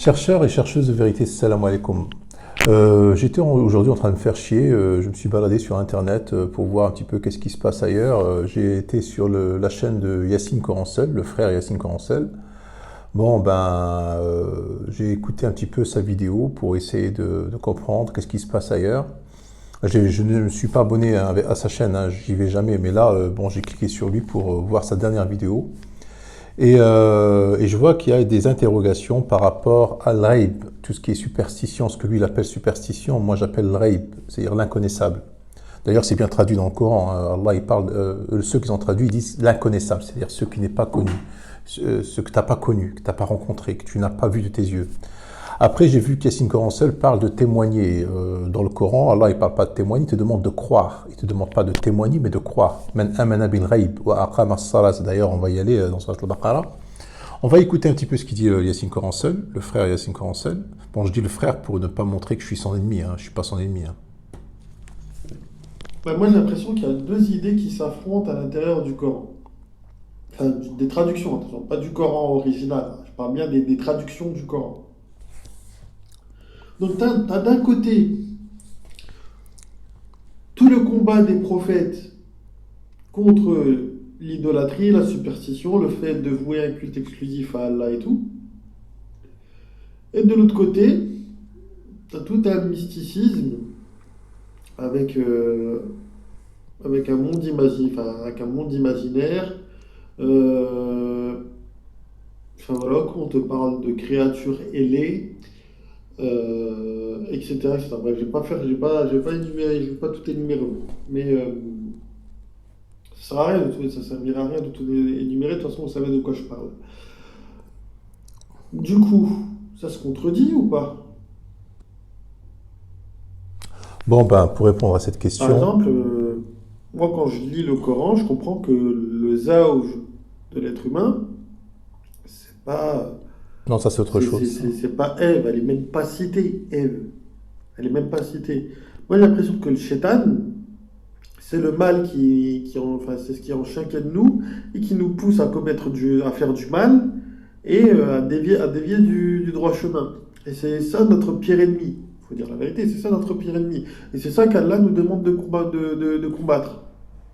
Chercheurs et chercheuses de vérité, salam alaikum. J'étais aujourd'hui en train de me faire chier, je me suis baladé sur internet pour voir un petit peu qu'est-ce qui se passe ailleurs. J'ai été sur la chaîne de Yassine Corancel, le frère Yassine Corancel. Bon, j'ai écouté un petit peu sa vidéo pour essayer de comprendre qu'est-ce qui se passe ailleurs. Je ne me suis pas abonné à sa chaîne, hein, j'y vais jamais, mais là, j'ai cliqué sur lui pour voir sa dernière vidéo. Et je vois qu'il y a des interrogations par rapport à l'Ghaib, tout ce qui est superstition, ce que lui il appelle superstition, moi j'appelle l'Ghaib, c'est-à-dire l'inconnaissable. D'ailleurs, c'est bien traduit dans le Coran, hein. Allah il parle, ceux qui ont traduit, ils disent l'inconnaissable, c'est-à-dire ce qui n'est pas connu, ce que tu n'as pas connu, que tu n'as pas rencontré, que tu n'as pas vu de tes yeux. Après, j'ai vu qu'Yassine Corancel parle de témoigner. Dans le Coran, Allah, il ne parle pas de témoigner, il te demande de croire. Il ne te demande pas de témoigner, mais de croire. Man amana bil ghaib wa aqama as-salat. D'ailleurs, on va y aller dans Surat al-Baqarah. On va écouter un petit peu ce qu'il dit Yassine Corancel, le frère Yassine Corancel. Bon, je dis le frère pour ne pas montrer que je suis son ennemi, hein. Je ne suis pas son ennemi. Hein. Moi, j'ai l'impression qu'il y a deux idées qui s'affrontent à l'intérieur du Coran. Enfin, des traductions, attention, pas du Coran original. Je parle bien des traductions du Coran. Donc, tu as d'un côté tout le combat des prophètes contre l'idolâtrie, la superstition, le fait de vouer un culte exclusif à Allah et tout. Et de l'autre côté, tu as tout un mysticisme avec, avec avec un monde imaginaire. euh, voilà, quand on te parle de créatures ailées, etc., etc. Bref, je vais pas énumérer, je vais pas tout énumérer, mais ça sert à rien ça servira à rien de tout énumérer. De toute façon, vous savez de quoi je parle. Du coup, ça se contredit ou pas? Pour répondre à cette Par question, exemple, moi, quand je lis le Coran, je comprends que le zawj de l'être humain, c'est pas, non, ça c'est autre chose. Ça. c'est pas Ève, elle est même pas citée, Ève. Elle est même pas citée. Moi, j'ai l'impression que le shaitan, c'est le mal enfin, c'est ce qui est en chacun de nous et qui nous pousse à faire du mal et à dévier du droit chemin. Et c'est ça notre pire ennemi. Il faut dire la vérité, c'est ça notre pire ennemi. Et c'est ça qu'Allah nous demande de combattre.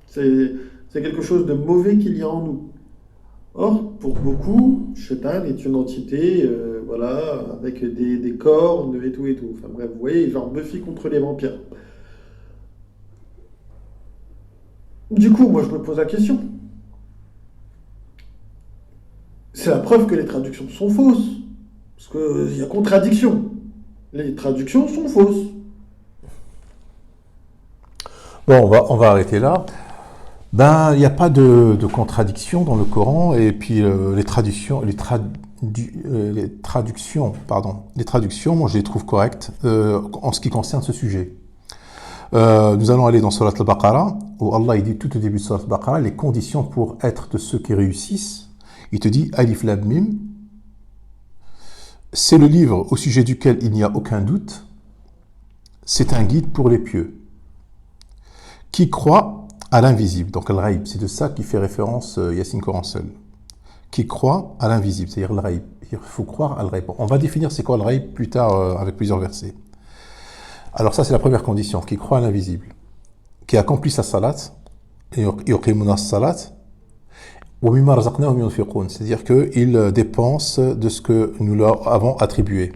C'est quelque chose de mauvais qu'il y a en nous. Or, pour beaucoup, Shaitan est une entité, voilà, avec des cornes et tout et tout. Enfin bref, vous voyez, genre Buffy contre les vampires. Du coup, moi je me pose la question. C'est la preuve que les traductions sont fausses. Parce qu'il y a contradiction. Les traductions sont fausses. Bon, on va arrêter là. Il n'y a pas de contradiction dans le Coran et puis les traductions, moi je les trouve correctes en ce qui concerne ce sujet. Nous allons aller dans Surat al-Baqarah où Allah il dit tout au début de Surat al-Baqarah les conditions pour être de ceux qui réussissent. Il te dit Alif Lam Mim, c'est le livre au sujet duquel il n'y a aucun doute. C'est un guide pour les pieux qui croient à l'invisible, donc al-ghaib, c'est de ça qui fait référence Yassine Corancel, qui croit à l'invisible, c'est-à-dire al-ghaib. Il faut croire à al-ghaib. On va définir c'est quoi al-ghaib plus tard avec plusieurs versets. Alors ça c'est la première condition, qui croit à l'invisible, qui accomplit sa salat, et yuqimuna salat, wa mimma razaqnahum yunfiqun, c'est-à-dire qu'il dépense de ce que nous leur avons attribué.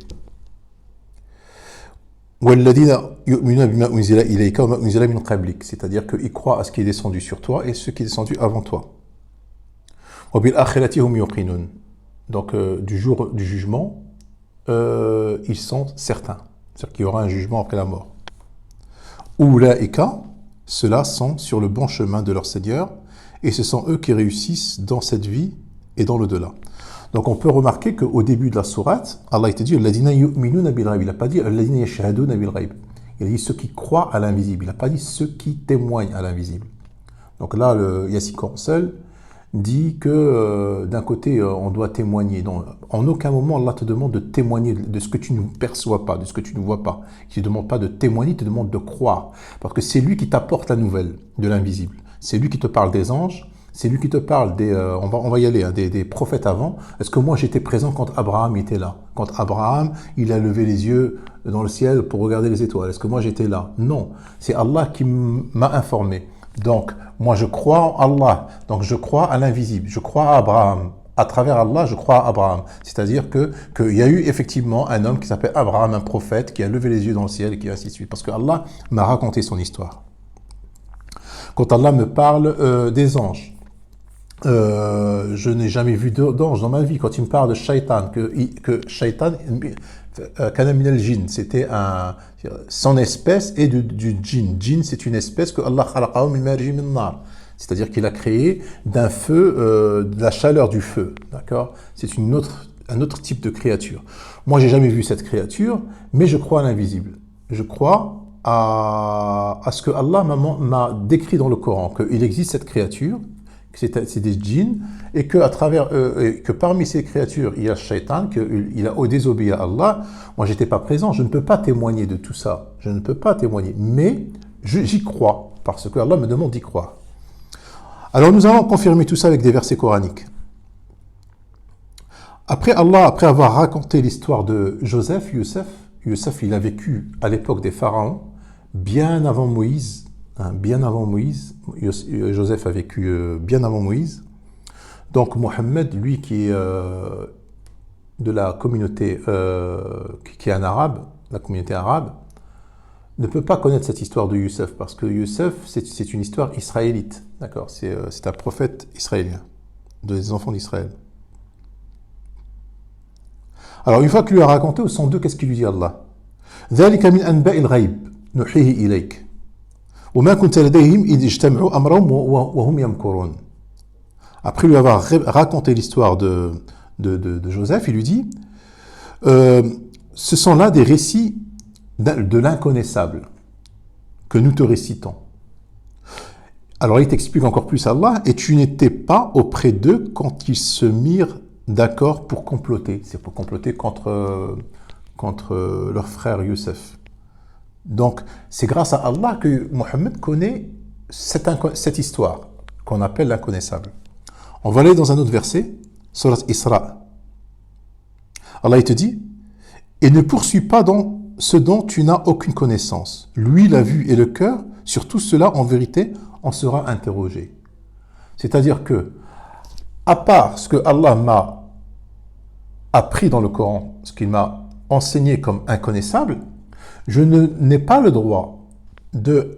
C'est-à-dire qu'ils croient à ce qui est descendu sur toi et ce qui est descendu avant toi. Donc du jour du jugement, ils sont certains. C'est-à-dire qu'il y aura un jugement après la mort. Oulaïka, ceux-là sont sur le bon chemin de leur Seigneur et ce sont eux qui réussissent dans cette vie et dans l'au-delà. Donc on peut remarquer qu'au début de la sourate, Allah il te dit Alladina yu'minuna bil ghaib. Il n'a pas dit Alladina yashhaduna bil ghaib. Il a dit ceux qui croient à l'invisible. Il n'a pas dit ceux qui témoignent à l'invisible. Donc là, le Yassine Corancel dit que d'un côté, on doit témoigner. Donc, en aucun moment, Allah te demande de témoigner de ce que tu ne perçois pas, de ce que tu ne vois pas. Il ne te demande pas de témoigner, il te demande de croire. Parce que c'est lui qui t'apporte la nouvelle de l'invisible. C'est lui qui te parle des anges c'est lui qui te parle on va y aller, hein, des prophètes avant. Est-ce que moi j'étais présent quand Abraham était là? Quand Abraham, il a levé les yeux dans le ciel pour regarder les étoiles. Est-ce que moi j'étais là? Non. C'est Allah qui m'a informé. Donc, moi je crois en Allah. Donc, je crois à l'invisible. Je crois à Abraham. À travers Allah, je crois à Abraham. C'est-à-dire qu'il y a eu effectivement un homme qui s'appelle Abraham, un prophète, qui a levé les yeux dans le ciel et qui ainsi de suite. Parce que Allah m'a raconté son histoire. Quand Allah me parle des anges, je n'ai jamais vu d'ange dans ma vie. Quand il me parle de shaitan, que shaitan, kana min al-jinn, c'était son espèce et du djinn. Djinn, c'est une espèce que Allah khalaqahu min marji min nar. C'est-à-dire qu'il a créé d'un feu, de la chaleur du feu. D'accord? C'est un autre type de créature. Moi, j'ai jamais vu cette créature, mais je crois à l'invisible. Je crois à ce que Allah m'a décrit dans le Coran, qu'il existe cette créature, que c'est des djinns, et que parmi ces créatures, il y a le shaitan, qu'il a désobéi à Allah. Moi, j'étais pas présent, je ne peux pas témoigner de tout ça. Je ne peux pas témoigner, mais j'y crois, parce que Allah me demande d'y croire. Alors nous allons confirmer tout ça avec des versets coraniques. Après avoir raconté l'histoire de Youssef, il a vécu à l'époque des pharaons, bien avant Moïse. Joseph a vécu bien avant Moïse. Donc Mohammed, lui qui est de la communauté, qui est un arabe, la communauté arabe, ne peut pas connaître cette histoire de Youssef, parce que Youssef, c'est une histoire israélite, d'accord? C'est un prophète israélien, des enfants d'Israël. Alors, une fois qu'il lui a raconté au 102, qu'est-ce qu'il lui dit Allah? ذلك من أنباء الغيب نوحيه إليك وما كنت لديهم إذ اجتمعوا أمرهم وهم يمكرون. Après lui avoir raconté l'histoire de Joseph, il lui dit ce sont là des récits de l'inconnaissable que nous te récitons. Alors il t'explique encore plus Allah, et tu n'étais pas auprès d'eux quand ils se mirent d'accord pour comploter. C'est pour comploter contre leur frère Youssef. Donc c'est grâce à Allah que Mohammed connaît cette histoire qu'on appelle l'inconnaissable. On va aller dans un autre verset, Surat Isra. Allah il te dit, et ne poursuis pas dans ce dont tu n'as aucune connaissance. Lui, la vue et le cœur, sur tout cela, en vérité, on sera interrogé. C'est-à-dire que, à part ce que Allah m'a appris dans le Coran, ce qu'il m'a enseigné comme inconnaissable, je n'ai pas le droit de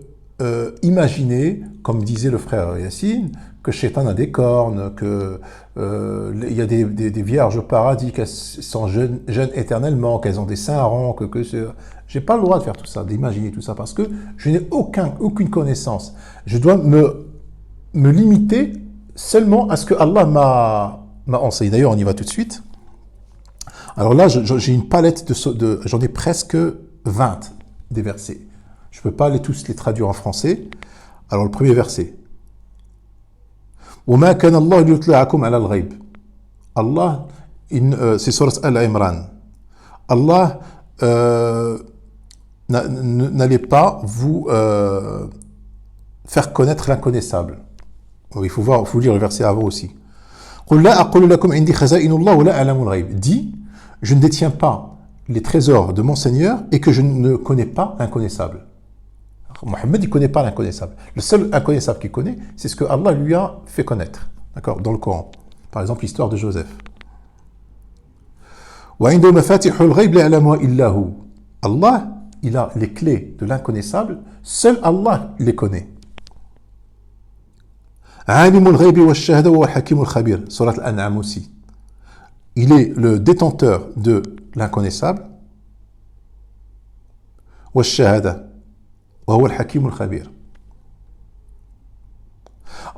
imaginer, comme disait le frère Yassine, que Shaitan a des cornes, il y a des vierges au paradis, qu'elles sont jeunes éternellement, qu'elles ont des seins ronds, j'ai pas le droit de faire tout ça, d'imaginer tout ça, parce que je n'ai aucune connaissance. Je dois me limiter seulement à ce que Allah m'a enseigné. D'ailleurs, on y va tout de suite. Alors là, j'ai une palette j'en ai presque 20 des versets. Je ne peux pas tous les traduire en français. Alors le premier verset. وما كان الله ليطلعكم على الغيب. Allah, c'est Sourate Al-Imran. Allah n'allait pas vous faire connaître l'inconnaissable. Il faut lire le verset avant aussi. قل لا أقول لكم عندي خزائن الله ولا أعلم الغيب. Dit, je ne détiens pas les trésors de mon Seigneur et que je ne connais pas l'inconnaissable. Mohammed, il ne connaît pas l'inconnaissable. Le seul inconnaissable qu'il connaît, c'est ce que Allah lui a fait connaître. D'accord? Dans le Coran. Par exemple, l'histoire de Joseph. وعنده مفاتيح الغيب لا يعلمها إلا هو. Allah, il a les clés de l'inconnaissable. Seul Allah les connaît. عالم الغيب والشهادة وهو الحكيم الخبير. Surat Al-An'am aussi. Il est le détenteur de l'inconnaissable. والشهادة وهو الحكيم الخبير.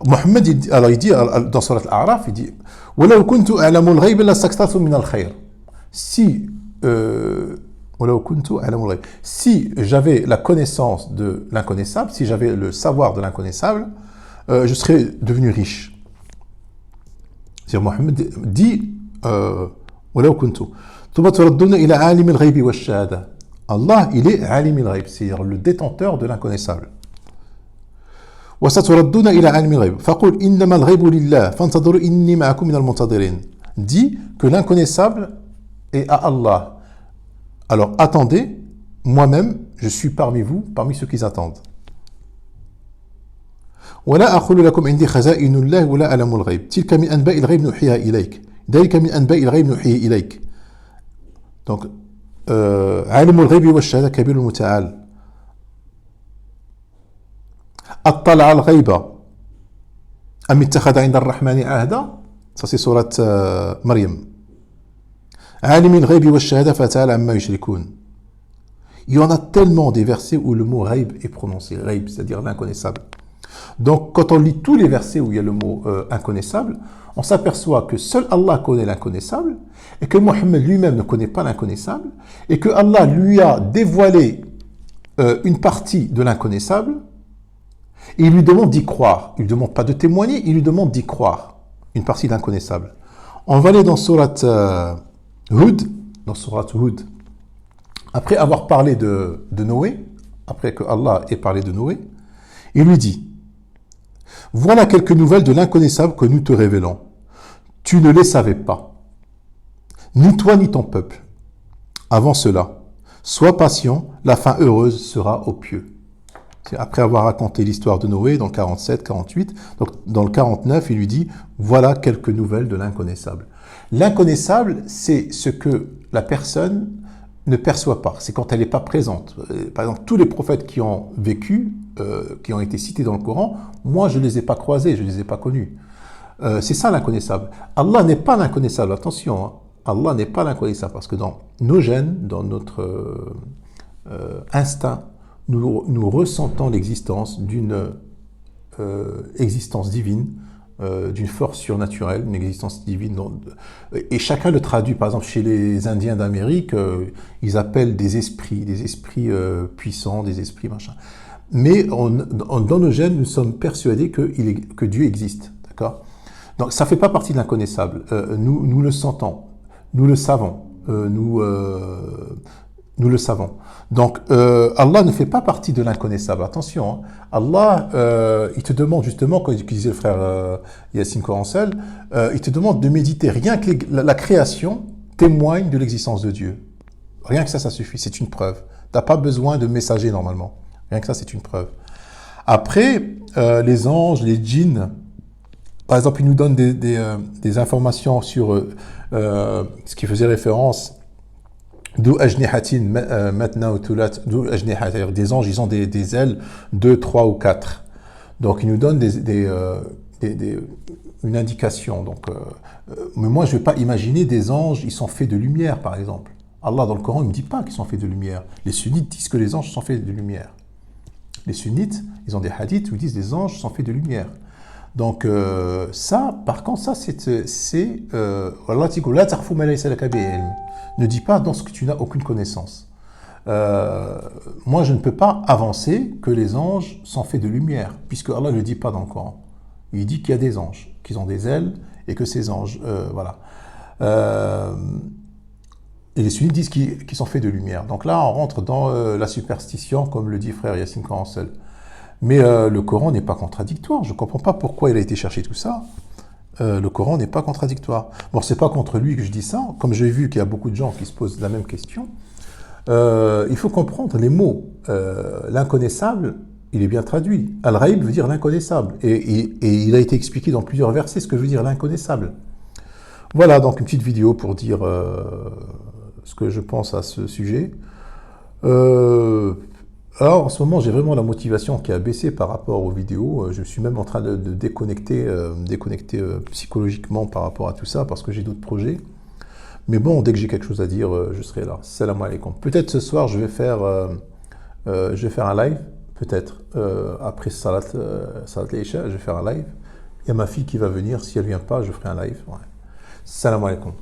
Mohammed, il dit dans Surat Al-A'raf, il dit ولو كنت أعلم الغيب لاستكثرت من الخير. Si j'avais la connaissance de l'inconnaissable, si j'avais le savoir de l'inconnaissable, je serais devenu riche. C'est-à-dire Mohammed dit ولو كنت ثم تردون إلى عالم الغيب والشهادة. Allah, il est alim al-ghaib, c'est-à-dire le détenteur de l'inconnaissable. وستردون إلى عالم الغيب فقل إنما الغيب لله فانتظروا إني معكم من المنتظرين. Dit que l'inconnaissable est à Allah. Alors attendez, moi-même, je suis parmi vous, parmi ceux qui attendent. ولا أقول لكم عندي خزائن الله ولا أعلم الغيب تلك من أنباء الغيب نوحيها إليك ذلك من أنباء الغيب نوحيه إليك. Donc عالم الغيب والشهادة كبير المتعال. أطلع الغيب أم اتخذ عند الرحمن عهدا. Ça c'est sourate Maryam. عالم الغيب والشهادة فتعالى عما يشركون. Il y en a tellement des versets où le mot ghaib est prononcé, ghaib, c'est-à-dire l'inconnaissable. Donc, quand on lit tous les versets où il y a le mot inconnaissable, on s'aperçoit que seul Allah connaît l'inconnaissable et que Mohammed lui-même ne connaît pas l'inconnaissable et que Allah lui a dévoilé une partie de l'inconnaissable et il lui demande d'y croire. Il ne lui demande pas de témoigner, il lui demande d'y croire, une partie de l'inconnaissable. On va aller dans sourate Hud, après avoir parlé de Noé, après que Allah ait parlé de Noé, il lui dit: voilà quelques nouvelles de l'inconnaissable que nous te révélons. Tu ne les savais pas, ni toi ni ton peuple. Avant cela, sois patient, la fin heureuse sera aux pieux. C'est après avoir raconté l'histoire de Noé dans le 47, 48, donc dans le 49, il lui dit: voilà quelques nouvelles de l'inconnaissable. L'inconnaissable, c'est ce que la personne ne perçoit pas, c'est quand elle n'est pas présente. Par exemple, tous les prophètes qui ont vécu, qui ont été cités dans le Coran, moi je ne les ai pas croisés, je ne les ai pas connus. C'est ça l'inconnaissable. Allah n'est pas l'inconnaissable, attention, hein. Allah n'est pas l'inconnaissable, parce que dans nos gènes, dans notre instinct, nous ressentons l'existence d'une existence divine, d'une force surnaturelle, une existence divine. Et chacun le traduit. Par exemple, chez les Indiens d'Amérique, ils appellent des esprits puissants, des esprits machin. Mais dans nos gènes, nous sommes persuadés que Dieu existe. D'accord ? Donc ça ne fait pas partie de l'inconnaissable. Nous le sentons, nous le savons, nous le savons. Donc, Allah ne fait pas partie de l'inconnaissable. Attention, hein. Allah, il te demande justement, comme disait le frère Yassine Corancel, il te demande de méditer. Rien que la création témoigne de l'existence de Dieu. Rien que ça suffit. C'est une preuve. Tu n'as pas besoin de messager normalement. Rien que ça, c'est une preuve. Après, les anges, les djinns, par exemple, ils nous donnent des informations sur ce qui faisait référence d'où ajnihatin matna ou tulat, d'où ajnihat, c'est-à-dire des anges, ils ont des ailes, 2, 3 ou 4. Donc ils nous donnent une indication. Donc, mais moi je ne vais pas imaginer des anges, ils sont faits de lumière par exemple. Allah dans le Coran ne me dit pas qu'ils sont faits de lumière. Les sunnites disent que les anges sont faits de lumière. Les sunnites, ils ont des hadiths où ils disent que les anges sont faits de lumière. Donc ça, par contre, ça c'est Allah dit la tarfu ma laysa laka bihi ilm. Ne dis pas dans ce que tu n'as aucune connaissance. Moi, je ne peux pas avancer que les anges sont faits de lumière, puisque Allah ne le dit pas dans le Coran. Il dit qu'il y a des anges, qu'ils ont des ailes, et que ces anges, voilà. Et les sunnites disent qu'ils sont faits de lumière. Donc là, on rentre dans la superstition, comme le dit frère Yassine Corancel. Mais le Coran n'est pas contradictoire. Je ne comprends pas pourquoi il a été chercher tout ça. Le Coran n'est pas contradictoire. Bon, c'est pas contre lui que je dis ça. Comme j'ai vu qu'il y a beaucoup de gens qui se posent la même question, il faut comprendre les mots. L'inconnaissable, il est bien traduit. Al-Ghaib veut dire l'inconnaissable. Et il a été expliqué dans plusieurs versets ce que veut dire l'inconnaissable. Voilà, donc une petite vidéo pour dire ce que je pense à ce sujet. Alors, en ce moment, j'ai vraiment la motivation qui a baissé par rapport aux vidéos. Je suis même en train de déconnecter psychologiquement par rapport à tout ça, parce que j'ai d'autres projets. Mais bon, dès que j'ai quelque chose à dire, je serai là. Salam alaikum. Peut-être ce soir, je vais faire un live. Peut-être après Salat l'Isha, je vais faire un live. Il y a ma fille qui va venir. Si elle ne vient pas, je ferai un live. Ouais. Salam alaikum.